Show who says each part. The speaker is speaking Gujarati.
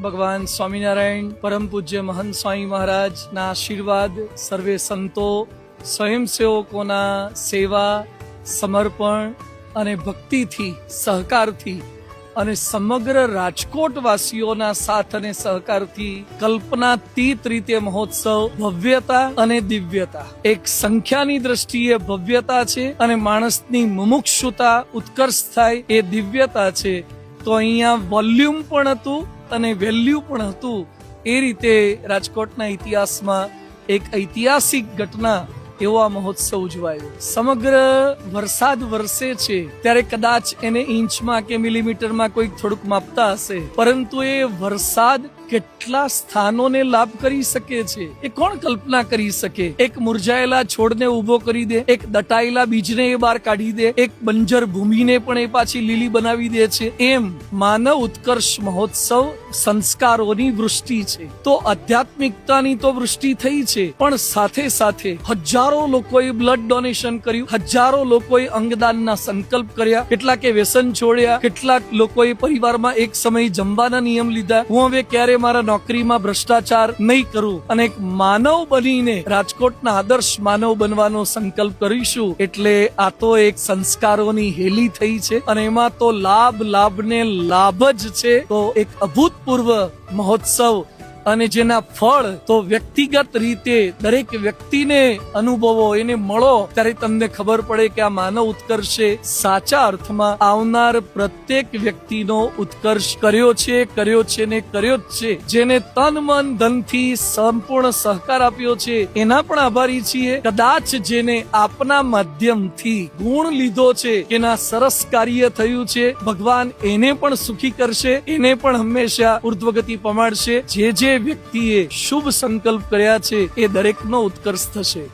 Speaker 1: ભગવાન સ્વામિનારાયણ પરમ પૂજ્ય મહંત સ્વામી મહારાજ ના આશીર્વાદ સર્વે સંતો સ્વયંસેવકોના સેવા સમર્પણ અને ભક્તિથી સહકારથી અને સમગ્ર રાજકોટ વાસીઓના સાથ અને સહકારથી કલ્પનાતીત રીતે મહોત્સવ ભવ્યતા અને દિવ્યતા એક સંખ્યાની દ્રષ્ટિએ ભવ્યતા છે અને માણસની મુમુક્ષુતા ઉત્કર્ષ થાય એ દિવ્યતા છે. તો અહીંયા વોલ્યુમ પણ હતું અને વેલ્યુ પણ હતું. એ રીતે રાજકોટના ઇતિહાસમાં એક ઐતિહાસિક ઘટના એવો આ મહોત્સવ ઉજવાયો. સમગ્ર વરસાદ વરસે છે ત્યારે કદાચ એને ઇંચમાં કે મિલીમીટરમાં કોઈ થોડુંક માપતા હશે, પરંતુ એ વરસાદ કેટલા સ્થાનોને લાભ કરી શકે છે એ કોણ કલ્પના કરી શકે. એક મુરઝાયેલા છોડને ઉભો કરી દે, એક દટાયેલા બીજને એ બહાર કાઢી દે, એક બંજર ભૂમિને પણ એ પાછી લીલી બનાવી દે છે. એમ માનવ ઉત્કર્ષ મહોત્સવ સંસ્કારોની વૃષ્ટિ છે. તો આધ્યાત્મિકતાની તો વૃષ્ટિ થઈ છે, પણ સાથે સાથે હજારો લોકોએ બ્લડ ડોનેશન કર્યું, હજારો લોકોએ અંગદાનના સંકલ્પ કર્યા, કેટલાકે વ્યસન છોડ્યા, કેટલાક લોકોએ પરિવારમાં એક સમય જમવાના નિયમ લીધા. હું હવે ક્યારે મારા નોકરીમાં ભ્રષ્ટાચાર નહીં કરું અને એક માનવ બનીને રાજકોટના આદર્શ માનવ બનવાનો સંકલ્પ કરીશું. એટલે આ તો એક સંસ્કારોની હેલી થઈ છે અને એમાં તો લાભ ને લાભ જ છે. તો એક અભૂતપૂર્વ મહોત્સવ અને જેના ફળ તો વ્યક્તિગત રીતે દરેક વ્યક્તિને અનુભવો, એને મળો ત્યારે તમને ખબર પડે કે આ માનવ ઉત્કર્ષે સાચા અર્થમાં આવનાર પ્રત્યેક વ્યક્તિનો ઉત્કર્ષ કર્યો છે ને કર્યો જ છે. જેને તન મન ધનથી સંપૂર્ણ સહકાર આપ્યો છે એના પણ આભારી છીએ. કદાચ જેને આપના માધ્યમથી ગુણ લીધો છે, એના સરસ કાર્ય થયું છે, ભગવાન એને પણ સુખી કરશે, એને પણ હંમેશા ઉર્ધ્વગતિ પમાડશે. જે વ્યક્તિએ શુભ સંકલ્પ કર્યા છે એ દરેકનો ઉત્કર્ષ થશે.